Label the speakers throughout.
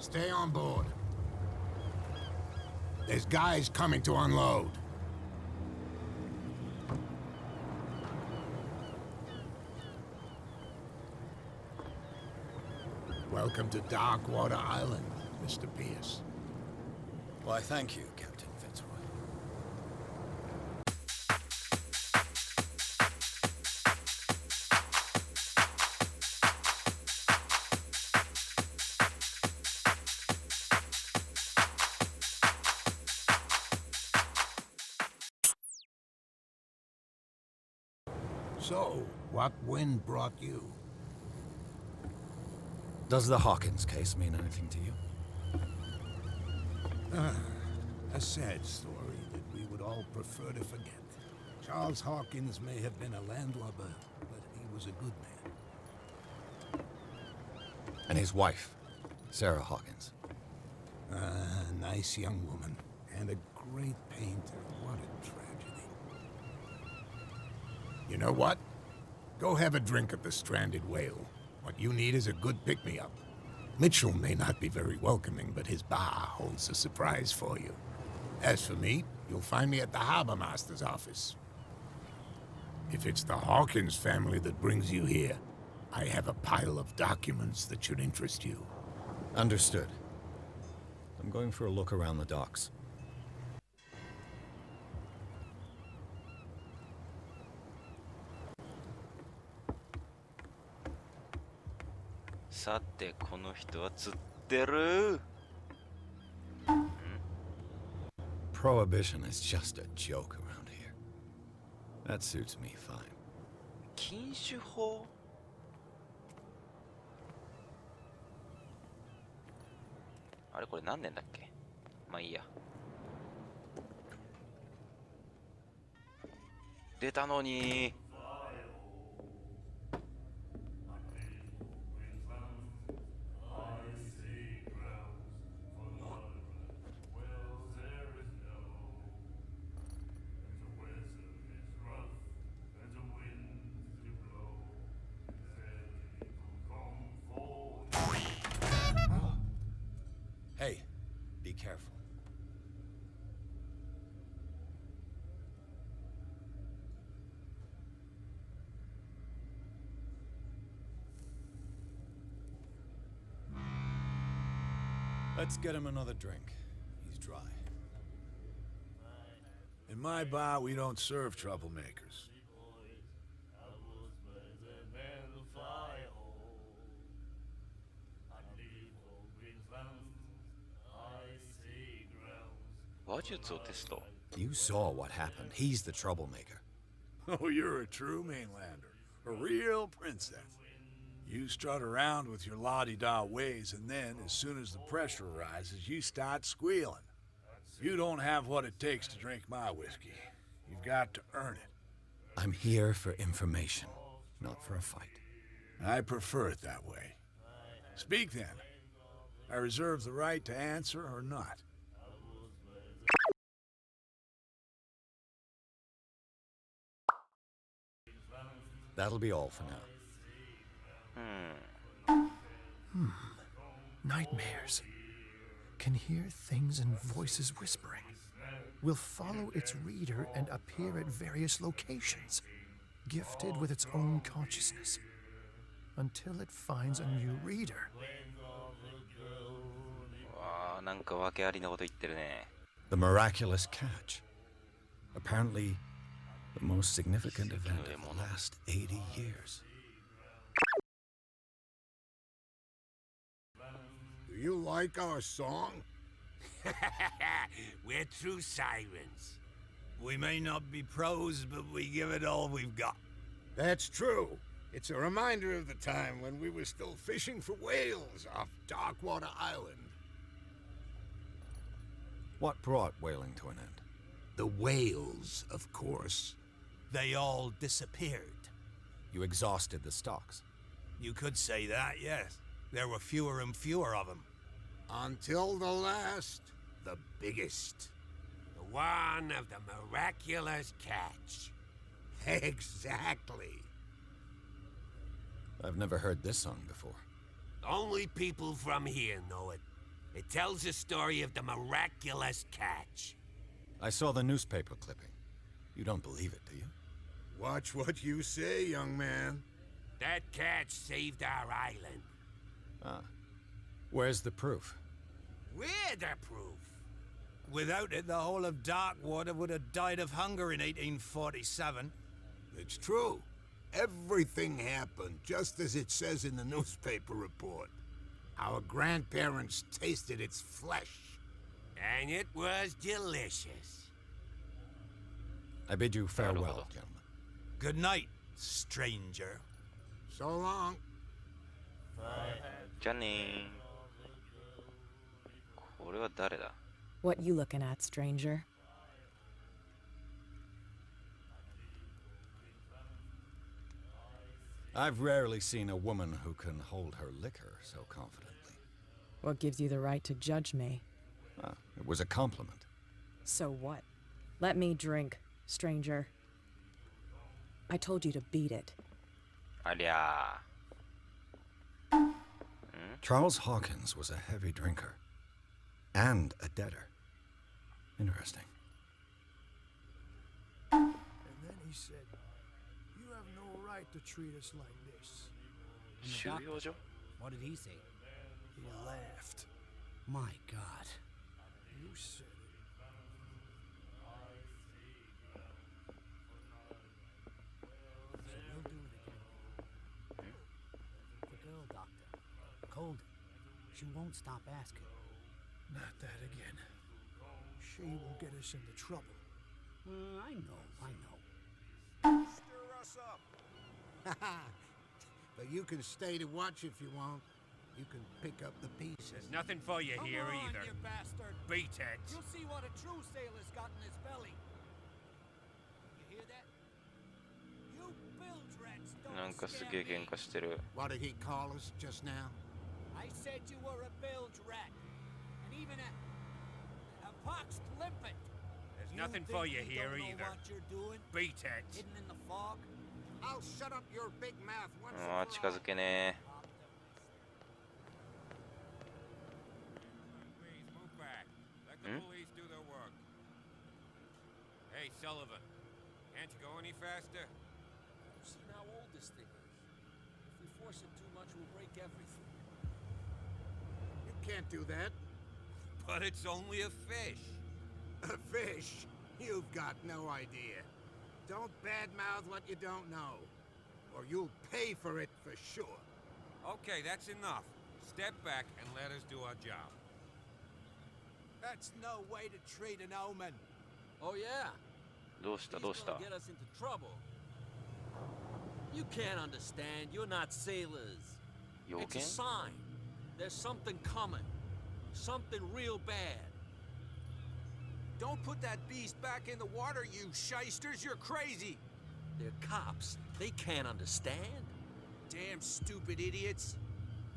Speaker 1: Stay on board. There's guys coming to unload. Welcome to Darkwater Island, Mr. Pierce.
Speaker 2: Why, thank you, Captain Fitzroy.
Speaker 1: So, what wind brought you?
Speaker 2: Does the Hawkins case mean anything to you?
Speaker 1: A sad story that we would all prefer to forget. Charles Hawkins may have been a landlubber, but he was a good man.
Speaker 2: And his wife, Sarah Hawkins.
Speaker 1: Nice young woman, and a great painter. What a tragedy. You know what? Go have a drink at the Stranded Whale. What you need is a good pick-me-up. Mitchell may not be very welcoming, but his bar holds a surprise for you. As for me, you'll find me at the Harbor Master's office. If it's the Hawkins family that brings you here, I have a pile of documents that should interest you.
Speaker 2: Understood. I'm going for a look around the docks. Prohibition is just a joke around here. That suits me fine.
Speaker 3: 禁酒法あれこれ何年だっけまあいいや出たのに
Speaker 2: Hey, be careful. Let's get him another drink. He's dry.
Speaker 4: In my bar, we don't serve troublemakers.
Speaker 2: You saw what happened. He's the troublemaker.
Speaker 4: Oh, you're a true mainlander. A real princess. You strut around with your la-di-da ways, and then, as soon as the pressure rises, you start squealing. You don't have what it takes to drink my whiskey. You've got to earn it.
Speaker 2: I'm here for information, not for a fight.
Speaker 4: I prefer it that way. Speak then. I reserve the right to answer or not.
Speaker 2: That'll be all for now.
Speaker 5: Nightmares. Can hear things and voices whispering. Will follow its reader and appear at various locations, gifted with its own consciousness, until it finds a new reader.
Speaker 3: わあ、なんか訳ありなこと言ってるね。
Speaker 2: The miraculous catch. Apparently, the most significant event of the last 80 years.
Speaker 1: Do you like our song?
Speaker 6: We're true sirens. We may not be pros, but we give it all we've got.
Speaker 1: That's true. It's a reminder of the time when we were still fishing for whales off Darkwater Island.
Speaker 2: What brought whaling to an end?
Speaker 1: The whales, of course.
Speaker 6: They all disappeared.
Speaker 2: You exhausted the stocks.
Speaker 6: You could say that, yes. There were fewer and fewer of them.
Speaker 1: Until the last, the biggest.
Speaker 6: The one of the miraculous catch.
Speaker 1: Exactly.
Speaker 2: I've never heard this song before.
Speaker 6: Only people from here know it. It tells the story of the miraculous catch.
Speaker 2: I saw the newspaper clipping. You don't believe it, do you?
Speaker 1: Watch what you say, young man.
Speaker 6: That catch saved our island.
Speaker 2: Ah. Where's the proof?
Speaker 6: We're the proof. Without it, the whole of Darkwater would have died of hunger in 1847.
Speaker 1: It's true. Everything happened just as it says in the newspaper report. Our grandparents tasted its flesh.
Speaker 6: And it was delicious.
Speaker 2: I bid you farewell, gentlemen.
Speaker 6: Good night, stranger.
Speaker 1: So long.
Speaker 3: じゃあねー。これは誰だ？
Speaker 7: What you looking at, stranger?
Speaker 2: I've rarely seen a woman who can hold her liquor so confidently.
Speaker 7: What gives you the right to judge me?
Speaker 2: Ah, it was a compliment.
Speaker 7: So what? Let me drink, stranger. I told you to beat it.
Speaker 3: ありゃ
Speaker 2: Charles Hawkins was a heavy drinker. And a debtor. Interesting.
Speaker 5: And then he said, "You have no right to treat us like this."
Speaker 3: ー。収容所？
Speaker 6: What did he say?
Speaker 5: He laughed.
Speaker 6: My God.
Speaker 5: You said it.
Speaker 8: So we'll do it again. The girl, Doctor. Colden. She won't stop asking.
Speaker 5: Not that again. She will get us into trouble.
Speaker 8: I know.
Speaker 4: Stir us up.
Speaker 1: But you can stay to watch if you want. You can pick up the pieces.
Speaker 6: There's nothing for you here either.
Speaker 8: You bastard.
Speaker 6: Beat it.
Speaker 8: You'll see what a true sailor's got in his belly. You hear that? You bilge rats don't
Speaker 3: なんかすげえ
Speaker 8: scare
Speaker 3: 喧
Speaker 8: me.
Speaker 3: 嘩してる。
Speaker 1: What did he call us just now?
Speaker 8: I said you were a bilge rat. And even a poxed limpet.
Speaker 6: There's
Speaker 8: You
Speaker 6: nothing
Speaker 8: think
Speaker 6: for you
Speaker 8: we
Speaker 6: here
Speaker 8: don't know
Speaker 6: either.
Speaker 8: what you're doing?
Speaker 6: Beat it.
Speaker 8: Hidden in the fog?
Speaker 1: I'll shut up your big mouth once
Speaker 3: ああ、近づけね
Speaker 6: Please move back. Let the police do their work. Hey, Sullivan. Can't you go any faster?
Speaker 9: You've seen how old this thing is. If we force it too much, we'll break everything.
Speaker 1: You can't do that.
Speaker 6: But it's only a fish.
Speaker 1: A fish? You've got no idea. Don't badmouth what you don't know, or you'll pay for it for sure.
Speaker 6: Okay, that's enough. Step back and let us do our job.
Speaker 8: That's no way to treat an omen.
Speaker 9: Oh, yeah?
Speaker 3: どうしたどう
Speaker 9: He's
Speaker 3: した
Speaker 9: gonna get us into trouble. You can't understand. You're not sailors. It's
Speaker 3: 予
Speaker 9: a
Speaker 3: 言
Speaker 9: sign. There's something coming. Something real bad.
Speaker 6: Don't put that beast back in the water, you shysters. You're crazy.
Speaker 9: They're cops. They can't understand.
Speaker 6: Damn stupid idiots.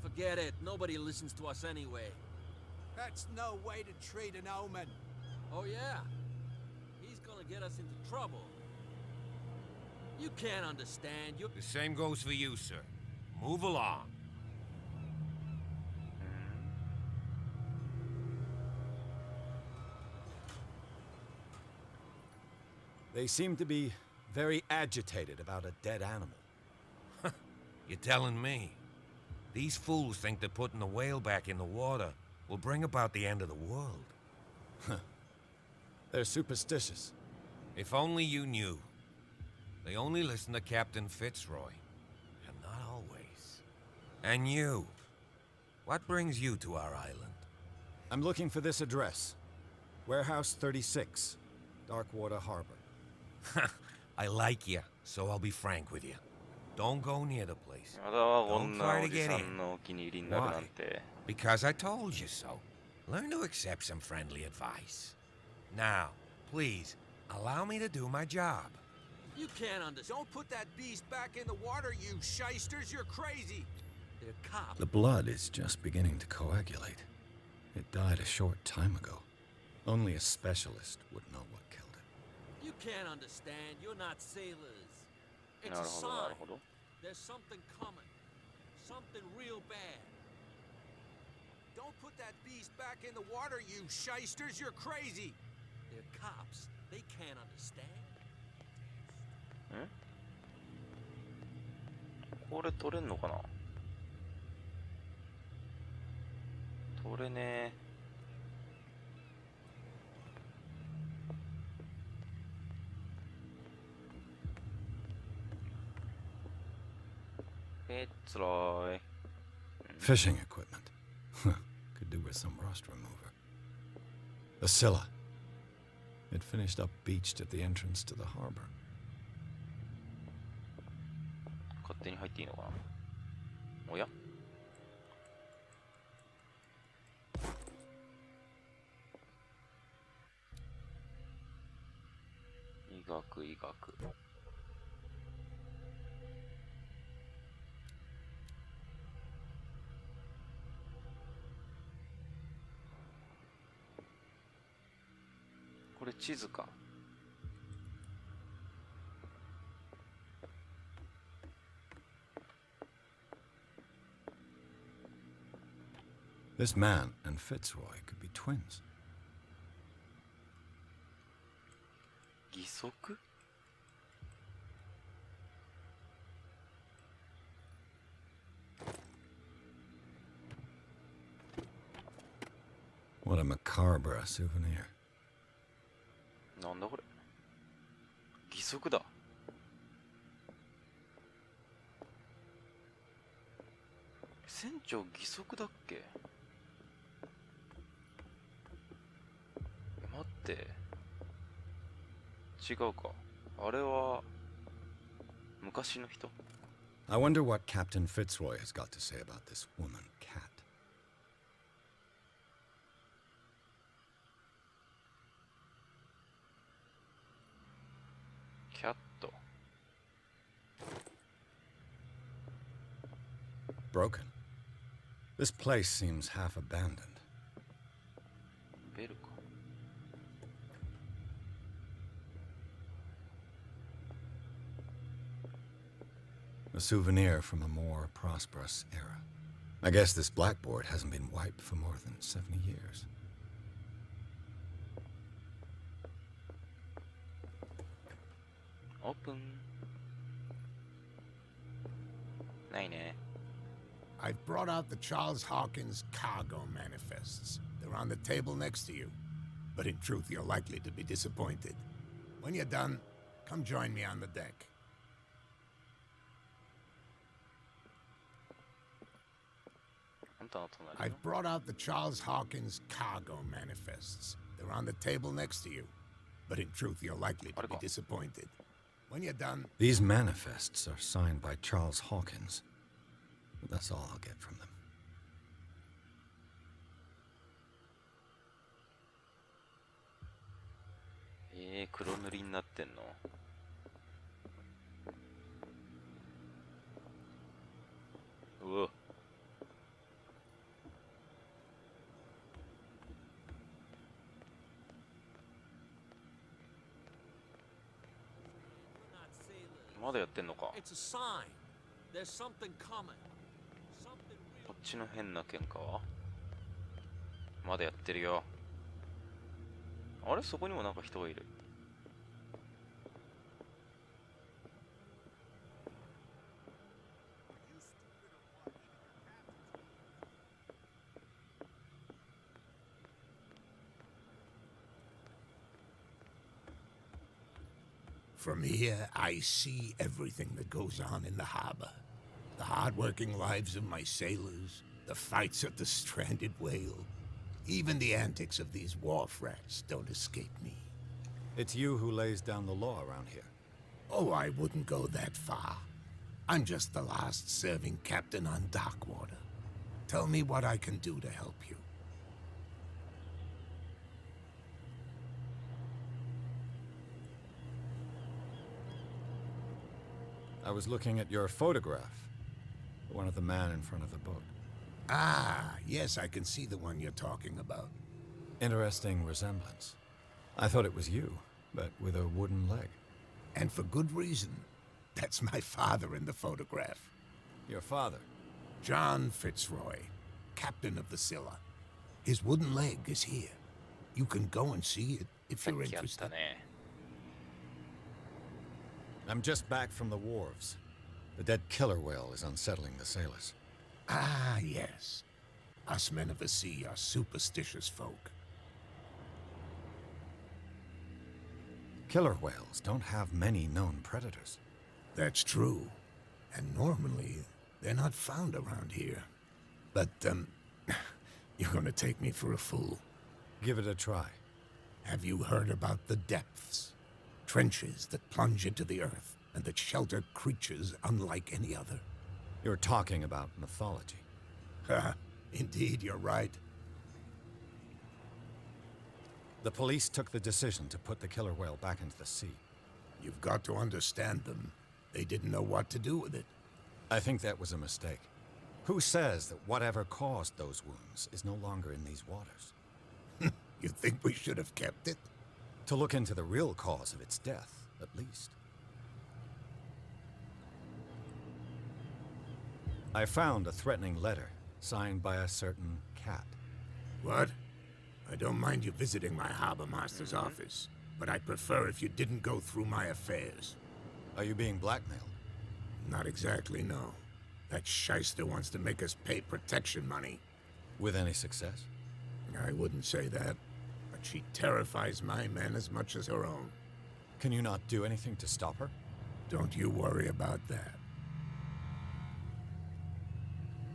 Speaker 9: Forget it. Nobody listens to us anyway.
Speaker 8: That's no way to treat an omen.
Speaker 9: Oh, yeah? He's gonna get us into trouble. You can't understand. You
Speaker 6: The same goes for you, sir. Move along.
Speaker 2: They seem to be very agitated about a dead animal.
Speaker 6: You're telling me? These fools think that putting the whale back in the water will bring about the end of the world.
Speaker 2: They're superstitious.
Speaker 6: If only you knew. They only listen to Captain Fitzroy. And not always. And you. What brings you to our island?
Speaker 2: I'm looking for this address. Warehouse 36, Darkwater Harbor.
Speaker 6: I like you, so I'll be frank with you. Don't go near the place.
Speaker 3: まだはこ
Speaker 6: Don't
Speaker 3: んな
Speaker 6: try
Speaker 3: お
Speaker 6: to
Speaker 3: じ
Speaker 6: get
Speaker 3: さ
Speaker 6: in.
Speaker 3: んのお気に入りになるなんて
Speaker 6: Because I told you so. Learn to accept some friendly advice. Now, please, allow me to do my job.
Speaker 9: You can't understand.
Speaker 6: Don't put that beast back in the water, you shysters. You're crazy.
Speaker 9: They're cops.
Speaker 2: The blood is just beginning to coagulate. It died a short time ago. Only a specialist would know what killed it.
Speaker 9: You can't understand. You're not sailors. It's
Speaker 3: な
Speaker 9: a
Speaker 3: るほどな
Speaker 9: sign.
Speaker 3: るほど
Speaker 9: There's something coming. Something real bad.
Speaker 6: Don't Don't put that beast back in the water, you shysters! You're crazy!
Speaker 9: They're cops. They can't understand.
Speaker 3: これ取れんのかな。取れねえ。つらい。
Speaker 2: Fishing equipment. Could do with some rust remover. The Scylla. It finished up beached at the entrance to the harbor.
Speaker 3: 勝手に入っていいのかな。おや、医学医学。これ地図か。
Speaker 2: This man and Fitzroy could be twins.
Speaker 3: 義足？
Speaker 2: What a macabre souvenir.
Speaker 3: なんだこれ。義足だ。船長義足だっけ。待って、違うか。あれは昔の人。
Speaker 2: I wonder what Captain Fitzroy has got to say about this woman cat.
Speaker 3: キャット。
Speaker 2: Broken. This place seems half abandoned.
Speaker 3: ベルか。
Speaker 2: A souvenir from a more prosperous era. I guess this blackboard hasn't been wiped for more than 70 years.
Speaker 3: Open. ないね。
Speaker 1: I've brought out the Charles Hawkins cargo manifests. They're on the table next to you. But in truth, you're likely to be disappointed. When you're done, come join me on the deck. I've brought out the Charles Hawkins cargo manifests. They're on the table next to you. But in truth, you're likely to be disappointed. When you're done...
Speaker 2: These manifests are signed by Charles Hawkins. But that's all I'll get from them.
Speaker 3: 黒塗りになってんの。うわ。まだやってんのか。
Speaker 9: It's a sign. There's something coming. Something
Speaker 3: こ
Speaker 9: real.
Speaker 3: っちの変な喧嘩はまだやってるよ。あれ、そこにもなんか人がいる。
Speaker 1: From here, I see everything that goes on in the harbor. The hard-working lives of my sailors, the fights at the stranded whale. Even the antics of these wharf rats don't escape me.
Speaker 2: It's you who lays down the law around here.
Speaker 1: Oh, I wouldn't go that far. I'm just the last serving captain on Darkwater. Tell me what I can do to help you.
Speaker 2: I was looking at your photograph. One of the man in front of the boat.
Speaker 1: Ah, yes, I can see the one you're talking about.
Speaker 2: Interesting resemblance. I thought it was you, but with a wooden leg.
Speaker 1: And for good reason. That's my father in the photograph.
Speaker 2: Your father?
Speaker 1: John Fitzroy, captain of the Scylla. His wooden leg is here. You can go and see it if
Speaker 3: さっ
Speaker 1: you're
Speaker 3: きあった
Speaker 1: interested.
Speaker 3: ね。
Speaker 2: I'm just back from the wharves. The dead killer whale is unsettling the sailors.
Speaker 1: Ah, yes. Us men of the sea are superstitious folk.
Speaker 2: Killer whales don't have many known predators.
Speaker 1: That's true. And normally, they're not found around here. But, you're gonna take me for a fool.
Speaker 2: Give it a try.
Speaker 1: Have you heard about the depths? Trenches that plunge into the earth and that shelter creatures unlike any other.
Speaker 2: You're talking about mythology.
Speaker 1: Ha, indeed, you're right.
Speaker 2: The police took the decision to put the killer whale back into the sea.
Speaker 1: You've got to understand them. They didn't know what to do with it.
Speaker 2: I think that was a mistake. Who says that whatever caused those wounds is no longer in these waters?
Speaker 1: You think we should have kept it?
Speaker 2: To look into the real cause of its death, at least. I found a threatening letter signed by a certain cat.
Speaker 1: What? I don't mind you visiting my harbor master's office, but I'd prefer if you didn't go through my affairs.
Speaker 2: Are you being blackmailed?
Speaker 1: Not exactly, no. That shyster wants to make us pay protection money.
Speaker 2: With any success?
Speaker 1: I wouldn't say that, but she terrifies my men as much as her own.
Speaker 2: Can you not do anything to stop her?
Speaker 1: Don't you worry about that.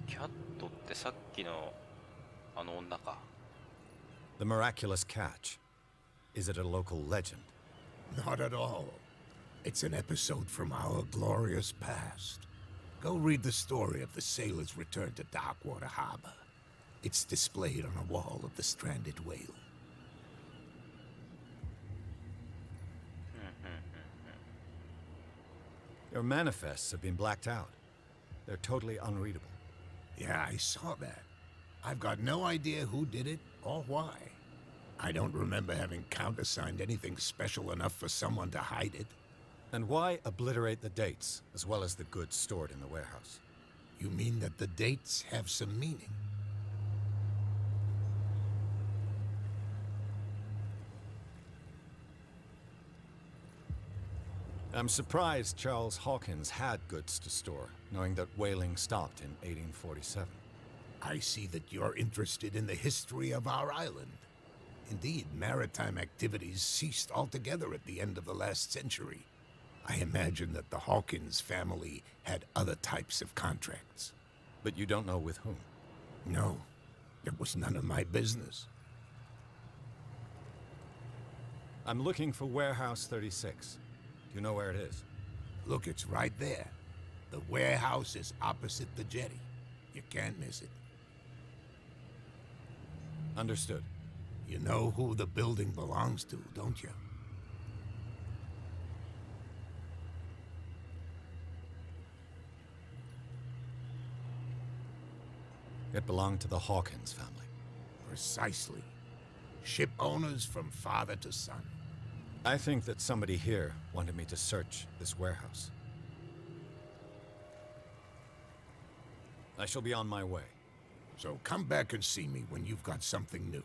Speaker 3: キャットってさっきのあの女か。
Speaker 2: The miraculous catch. Is it a local legend?
Speaker 1: Not at all. It's an episode from our glorious past. Go read the story of the sailor's return to Darkwater Harbor. It's displayed on a wall of the stranded whale.
Speaker 2: Your manifests have been blacked out. They're totally unreadable.
Speaker 1: Yeah, I saw that. I've got no idea who did it or why. I don't remember having countersigned anything special enough for someone to hide it.
Speaker 2: And why obliterate the dates, as well as the goods stored in the warehouse?
Speaker 1: You mean that the dates have some meaning?
Speaker 2: I'm surprised Charles Hawkins had goods to store, knowing that whaling stopped in 1847.
Speaker 1: I see that you're interested in the history of our island. Indeed, maritime activities ceased altogether at the end of the last century. I imagine that the Hawkins family had other types of contracts.
Speaker 2: But you don't know with whom?
Speaker 1: No, it was none of my business.
Speaker 2: I'm looking for Warehouse 36. Do you know where it is?
Speaker 1: Look, it's right there. The warehouse is opposite the jetty. You can't miss it.
Speaker 2: Understood.
Speaker 1: You know who the building belongs to, don't you?
Speaker 2: It belonged to the Hawkins family.
Speaker 1: Precisely. Ship owners from father to son.
Speaker 2: I think that somebody here wanted me to search this warehouse. I shall be on my way.
Speaker 1: So come back and see me when you've got something new.